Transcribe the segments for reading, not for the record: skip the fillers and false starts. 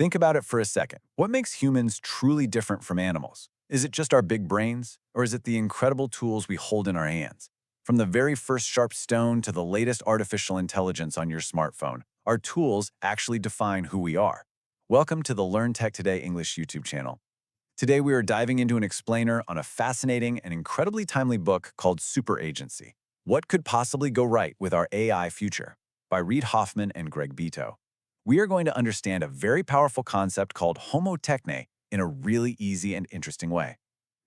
Think about it for a second. What makes humans truly different from animals? Is it just our big brains, or is it the incredible tools we hold in our hands? From the very first sharp stone to the latest artificial intelligence on your smartphone, our tools actually define who we are. Welcome to the Learn Tech Today English YouTube channel. Today we are diving into an explainer on a fascinating and incredibly timely book called Super Agency. What could possibly go right with our AI future? By Reid Hoffman and Greg Beto. We are going to understand a very powerful concept called Homo Techne in a really easy and interesting way.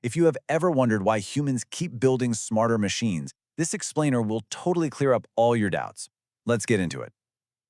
If you have ever wondered why humans keep building smarter machines, this explainer will totally clear up all your doubts. Let's get into it.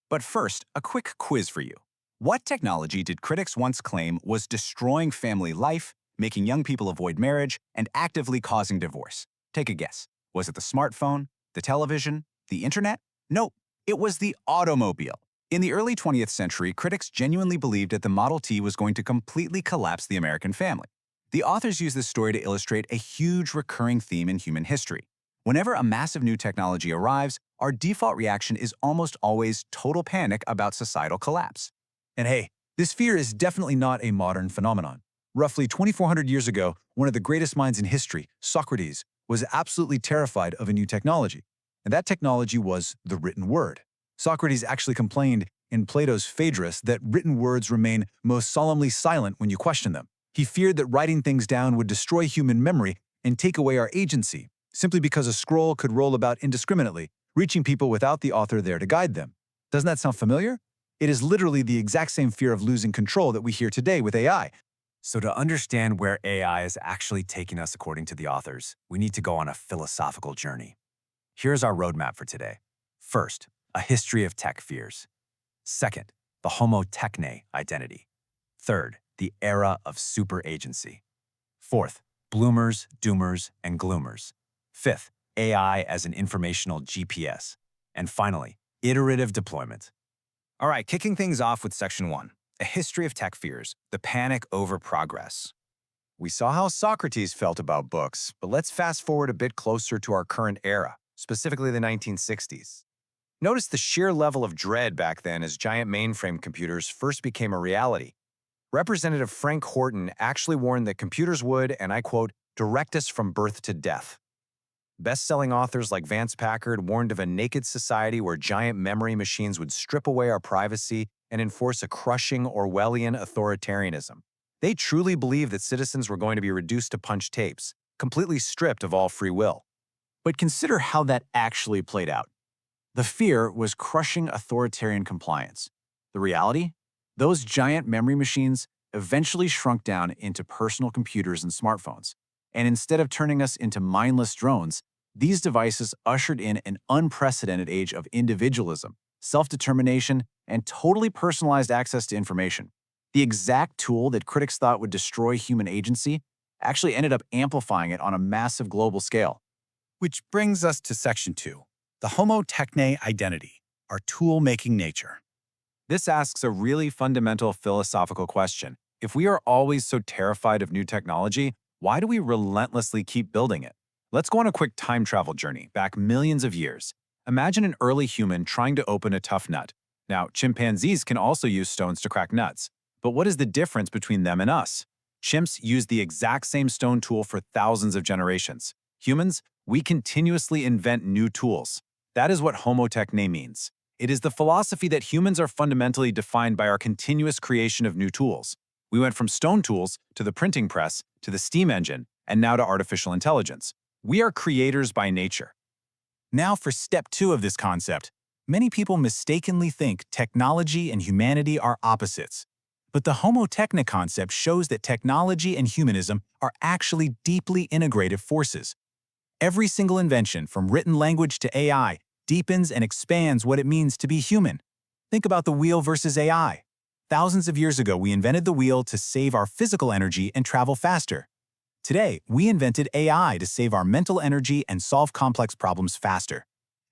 But first, a quick quiz for you. What technology did critics once claim was destroying family life, making young people avoid marriage, and actively causing divorce? Take a guess. Was it the smartphone, the television, the internet? Nope, it was the automobile. In the early 20th century, critics genuinely believed that the Model T was going to completely collapse the American family. The authors use this story to illustrate a huge recurring theme in human history. Whenever a massive new technology arrives, our default reaction is almost always total panic about societal collapse. And hey, this fear is definitely not a modern phenomenon. Roughly 2,400 years ago, one of the greatest minds in history, Socrates, was absolutely terrified of a new technology. And that technology was the written word. Socrates actually complained in Plato's Phaedrus that written words remain most solemnly silent when you question them. He feared that writing things down would destroy human memory and take away our agency, simply because a scroll could roll about indiscriminately, reaching people without the author there to guide them. Doesn't that sound familiar? It is literally the exact same fear of losing control that we hear today with AI. So to understand where AI is actually taking us according to the authors, we need to go on a philosophical journey. Here's our roadmap for today. First, a history of tech fears. Second, the Homo Techne identity. Third, the era of super agency. Fourth, bloomers, doomers, and gloomers. Fifth, AI as an informational GPS. And finally, iterative deployment. All right, kicking things off with Section 1, a history of tech fears, the panic over progress. We saw how Socrates felt about books, but let's fast forward a bit closer to our current era, specifically the 1960s. Notice the sheer level of dread back then as giant mainframe computers first became a reality. Representative Frank Horton actually warned that computers would, and I quote, direct us from birth to death. Best-selling authors like Vance Packard warned of a naked society where giant memory machines would strip away our privacy and enforce a crushing Orwellian authoritarianism. They truly believed that citizens were going to be reduced to punch tapes, completely stripped of all free will. But consider how that actually played out. The fear was crushing authoritarian compliance. The reality? Those giant memory machines eventually shrunk down into personal computers and smartphones. And instead of turning us into mindless drones, these devices ushered in an unprecedented age of individualism, self-determination, and totally personalized access to information. The exact tool that critics thought would destroy human agency actually ended up amplifying it on a massive global scale. Which brings us to Section 2, the Homo Techne identity, our tool-making nature. This asks a really fundamental philosophical question. If we are always so terrified of new technology, why do we relentlessly keep building it? Let's go on a quick time travel journey back millions of years. Imagine an early human trying to open a tough nut. Now, chimpanzees can also use stones to crack nuts. But what is the difference between them and us? Chimps use the exact same stone tool for thousands of generations. Humans, we continuously invent new tools. That is what Homo Techne means. It is the philosophy that humans are fundamentally defined by our continuous creation of new tools. We went from stone tools to the printing press to the steam engine, and now to artificial intelligence. We are creators by nature. Now for step 2 of this concept. Many people mistakenly think technology and humanity are opposites. But the Homo Techne concept shows that technology and humanism are actually deeply integrative forces. Every single invention, from written language to AI, deepens and expands what it means to be human. Think about the wheel versus AI. Thousands of years ago, we invented the wheel to save our physical energy and travel faster. Today, we invented AI to save our mental energy and solve complex problems faster.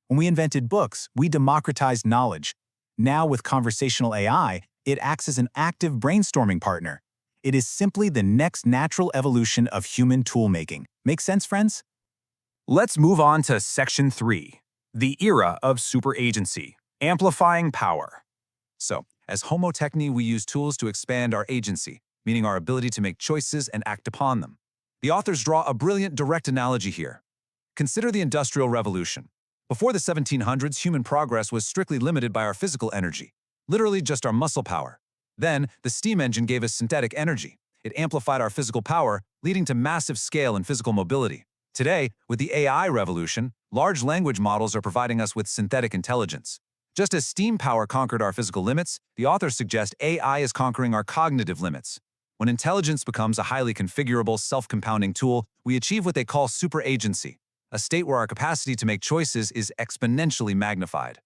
When we invented books, we democratized knowledge. Now, with conversational AI, it acts as an active brainstorming partner. It is simply the next natural evolution of human tool-making. Make sense, friends? Let's move on to Section 3, the era of super agency, amplifying power. So, As Homo Techne, we use tools to expand our agency, meaning our ability to make choices and act upon them. The authors draw a brilliant direct analogy here. Consider the Industrial Revolution. Before the 1700s, human progress was strictly limited by our physical energy, literally just our muscle power. Then, the steam engine gave us synthetic energy. It amplified our physical power, leading to massive scale and physical mobility. Today, with the AI revolution, large language models are providing us with synthetic intelligence. Just as steam power conquered our physical limits, the authors suggest AI is conquering our cognitive limits. When intelligence becomes a highly configurable, self-compounding tool, we achieve what they call superagency, a state where our capacity to make choices is exponentially magnified.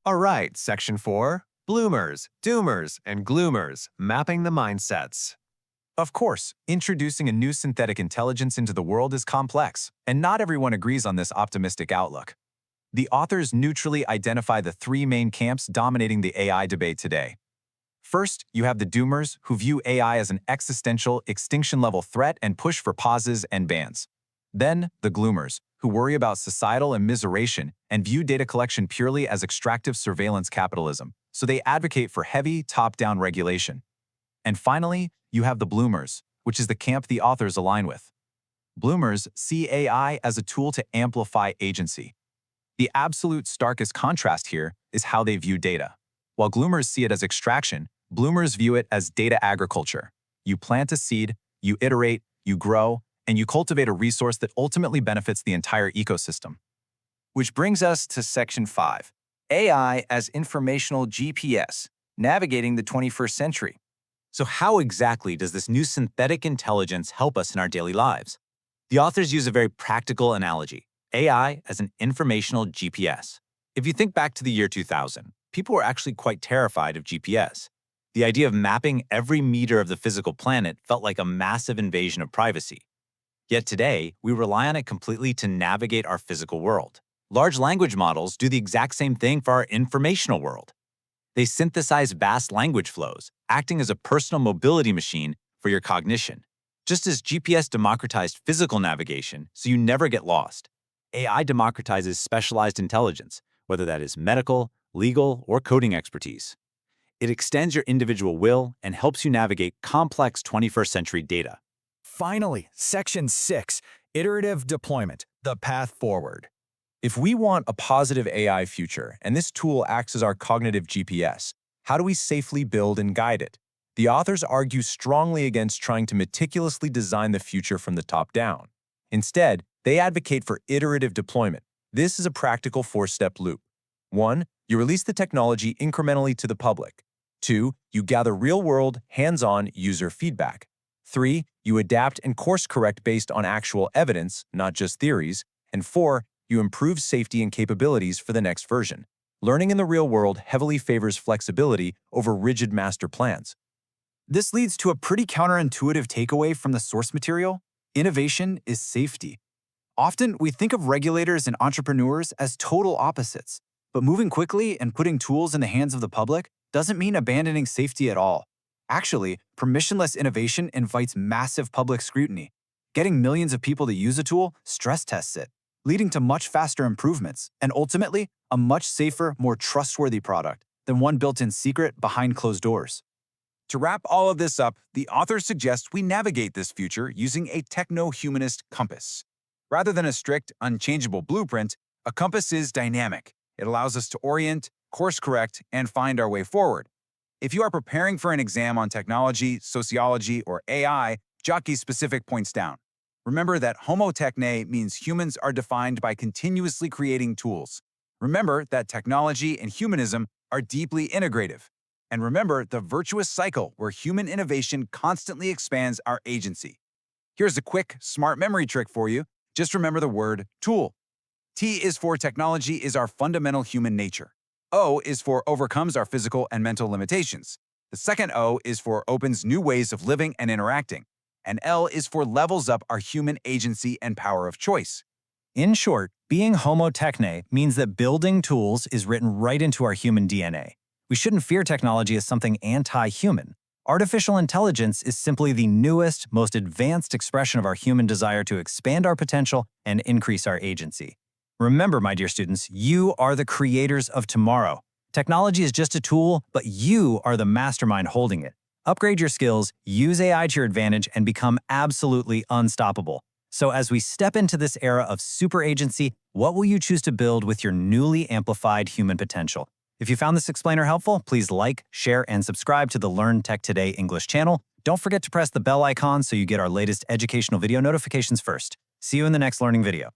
All right, Section 4. Bloomers, doomers, and gloomers, mapping the mindsets. Of course, introducing a new synthetic intelligence into the world is complex, and not everyone agrees on this optimistic outlook. The authors neutrally identify the three main camps dominating the AI debate today. First, you have the doomers, who view AI as an existential, extinction-level threat and push for pauses and bans. Then, the gloomers, who worry about societal immiseration and view data collection purely as extractive surveillance capitalism, so they advocate for heavy, top-down regulation. And finally, you have the bloomers, which is the camp the authors align with. Bloomers see AI as a tool to amplify agency. The absolute starkest contrast here is how they view data. While gloomers see it as extraction, bloomers view it as data agriculture. You plant a seed, you iterate, you grow, and you cultivate a resource that ultimately benefits the entire ecosystem. Which brings us to Section 5. AI as informational GPS, navigating the 21st century. So how exactly does this new synthetic intelligence help us in our daily lives? The authors use a very practical analogy: AI as an informational GPS. If you think back to the year 2000, people were actually quite terrified of GPS. The idea of mapping every meter of the physical planet felt like a massive invasion of privacy. Yet today, we rely on it completely to navigate our physical world. Large language models do the exact same thing for our informational world. They synthesize vast language flows, acting as a personal mobility machine for your cognition. Just as GPS democratized physical navigation so you never get lost, AI democratizes specialized intelligence, whether that is medical, legal, or coding expertise. It extends your individual will and helps you navigate complex 21st century data. Finally, Section 6, Iterative Deployment, the Path Forward. If we want a positive AI future, and this tool acts as our cognitive GPS, how do we safely build and guide it? The authors argue strongly against trying to meticulously design the future from the top down. Instead, they advocate for iterative deployment. This is a practical four-step loop. 1. You release the technology incrementally to the public. 2. You gather real-world, hands-on user feedback. 3. You adapt and course-correct based on actual evidence, not just theories. And 4. You improve safety and capabilities for the next version. Learning in the real world heavily favors flexibility over rigid master plans. This leads to a pretty counterintuitive takeaway from the source material. Innovation is safety. Often, we think of regulators and entrepreneurs as total opposites, but moving quickly and putting tools in the hands of the public doesn't mean abandoning safety at all. Actually, permissionless innovation invites massive public scrutiny. Getting millions of people to use a tool stress tests it, leading to much faster improvements and ultimately a much safer, more trustworthy product than one built in secret behind closed doors. To wrap all of this up, the authors suggest we navigate this future using a techno-humanist compass. Rather than a strict, unchangeable blueprint, a compass is dynamic. It allows us to orient, course-correct, and find our way forward. If you are preparing for an exam on technology, sociology, or AI, jot these specific points down. Remember that Homo Techne means humans are defined by continuously creating tools. Remember that technology and humanism are deeply integrative. And remember the virtuous cycle where human innovation constantly expands our agency. Here's a quick, smart memory trick for you. Just remember the word tool. T is for technology is our fundamental human nature. O is for overcomes our physical and mental limitations. The second O is for opens new ways of living and interacting. And L is for levels up our human agency and power of choice. In short, being Homo Techne means that building tools is written right into our human DNA. We shouldn't fear technology as something anti-human. Artificial intelligence is simply the newest, most advanced expression of our human desire to expand our potential and increase our agency. Remember, my dear students, you are the creators of tomorrow. Technology is just a tool, but you are the mastermind holding it. Upgrade your skills, use AI to your advantage, and become absolutely unstoppable. So as we step into this era of super agency, what will you choose to build with your newly amplified human potential? If you found this explainer helpful, please like, share, and subscribe to the Learn Tech Today English channel. Don't forget to press the bell icon so you get our latest educational video notifications first. See you in the next learning video.